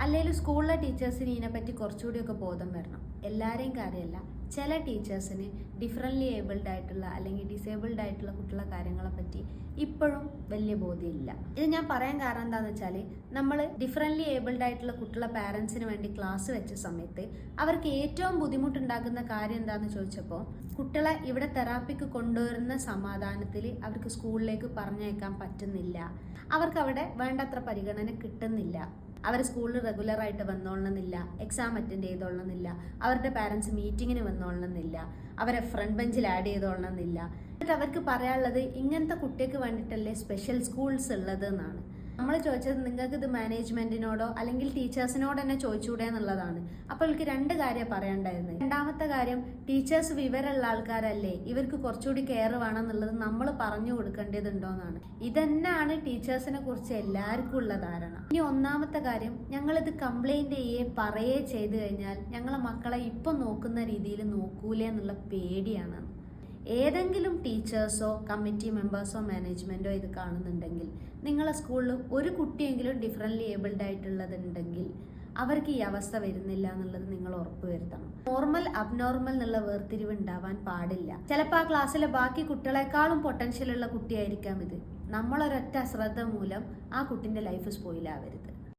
അല്ലെങ്കിൽ സ്കൂളിലെ ടീച്ചേഴ്സിന് ഇതിനെപ്പറ്റി കുറച്ചുകൂടിയൊക്കെ ബോധം വരണം. എല്ലാവരെയും കാര്യമല്ല, ചില ടീച്ചേഴ്സിന് ഡിഫറൻ്റ്ലി ഏബിൾഡ് ആയിട്ടുള്ള അല്ലെങ്കിൽ ഡിസേബിൾഡ് ആയിട്ടുള്ള കുട്ടികളുടെ കാര്യങ്ങളെ പറ്റി ഇപ്പോഴും വലിയ ബോധ്യമില്ല. ഇത് ഞാൻ പറയാൻ കാരണം എന്താണെന്ന് വെച്ചാൽ, നമ്മൾ ഡിഫറൻ്റ്ലി ഏബിൾഡ് ആയിട്ടുള്ള കുട്ടികളുടെ പാരൻസിന് വേണ്ടി ക്ലാസ് വെച്ച സമയത്ത് അവർക്ക് ഏറ്റവും ബുദ്ധിമുട്ടുണ്ടാക്കുന്ന കാര്യം എന്താണെന്ന് ചോദിച്ചപ്പോൾ, കുട്ടികളെ ഇവിടെ തെറാപ്പിക്ക് കൊണ്ടുവരുന്ന സമാധാനത്തിൽ അവർക്ക് സ്കൂളിലേക്ക് പറഞ്ഞയക്കാൻ പറ്റുന്നില്ല, അവർക്ക് അവിടെ വേണ്ടത്ര പരിഗണന കിട്ടുന്നില്ല, അവർ സ്കൂളിൽ റെഗുലറായിട്ട് വന്നോളണമെന്നില്ല, എക്സാം അറ്റൻഡ് ചെയ്തോളണമെന്നില്ല, അവരുടെ പാരൻസ് മീറ്റിങ്ങിന് വന്നോളണമെന്നില്ല, അവരെ ഫ്രണ്ട് ബെഞ്ചിൽ ആഡ് ചെയ്തോളണമെന്നില്ല. എന്നിട്ട് അവർക്ക് പറയാനുള്ളത് ഇങ്ങനത്തെ കുട്ടിക്ക് വേണ്ടിയിട്ടല്ലേ സ്പെഷ്യൽ സ്കൂൾസ് ഉള്ളത് എന്നാണ്. നമ്മൾ ചോദിച്ചത് നിങ്ങൾക്ക് ഇത് മാനേജ്മെന്റിനോടോ അല്ലെങ്കിൽ ടീച്ചേഴ്സിനോട് തന്നെ ചോദിച്ചുകൂടെ എന്നുള്ളതാണ്. അപ്പോൾ എനിക്ക് രണ്ട് കാര്യം പറയാണ്ടായിരുന്നത്. രണ്ടാമത്തെ കാര്യം, ടീച്ചേഴ്സ് വിവരമുള്ള ആൾക്കാരല്ലേ, ഇവർക്ക് കുറച്ചുകൂടി കെയർ വേണം എന്നുള്ളത് നമ്മൾ പറഞ്ഞു കൊടുക്കേണ്ടതുണ്ടോന്നാണ്. ഇതന്നെയാണ് ടീച്ചേഴ്സിനെ കുറിച്ച് എല്ലാവർക്കും ഉള്ള ധാരണ. ഇനി ഒന്നാമത്തെ കാര്യം, ഞങ്ങളിത് കംപ്ലൈന്റ് പറയേ ചെയ്തു കഴിഞ്ഞാൽ ഞങ്ങളെ മക്കളെ ഇപ്പം നോക്കുന്ന രീതിയിൽ നോക്കൂലേ എന്നുള്ള പേടിയാണ്. ഏതെങ്കിലും ടീച്ചേഴ്സോ കമ്മിറ്റി മെമ്പേഴ്സോ മാനേജ്മെൻറ്റോ ഇത് കാണുന്നുണ്ടെങ്കിൽ, നിങ്ങളെ സ്കൂളിൽ ഒരു കുട്ടിയെങ്കിലും ഡിഫറൻ്റ്ലി ഏബിൾഡ് ആയിട്ടുള്ളതുണ്ടെങ്കിൽ അവർക്ക് ഈ അവസ്ഥ വരുന്നില്ല എന്നുള്ളത് നിങ്ങൾ ഉറപ്പുവരുത്തണം. നോർമൽ അബ്നോർമൽ എന്നുള്ള വേർതിരിവ് ഉണ്ടാവാൻ പാടില്ല. ചിലപ്പോൾ ആ ക്ലാസ്സിലെ ബാക്കി കുട്ടികളെക്കാളും പൊട്ടൻഷ്യലുള്ള കുട്ടിയായിരിക്കാം ഇത്. നമ്മളൊരൊറ്റ അശ്രദ്ധ മൂലം ആ കുട്ടിൻ്റെ ലൈഫ് സ്പോയിലാവരുത്.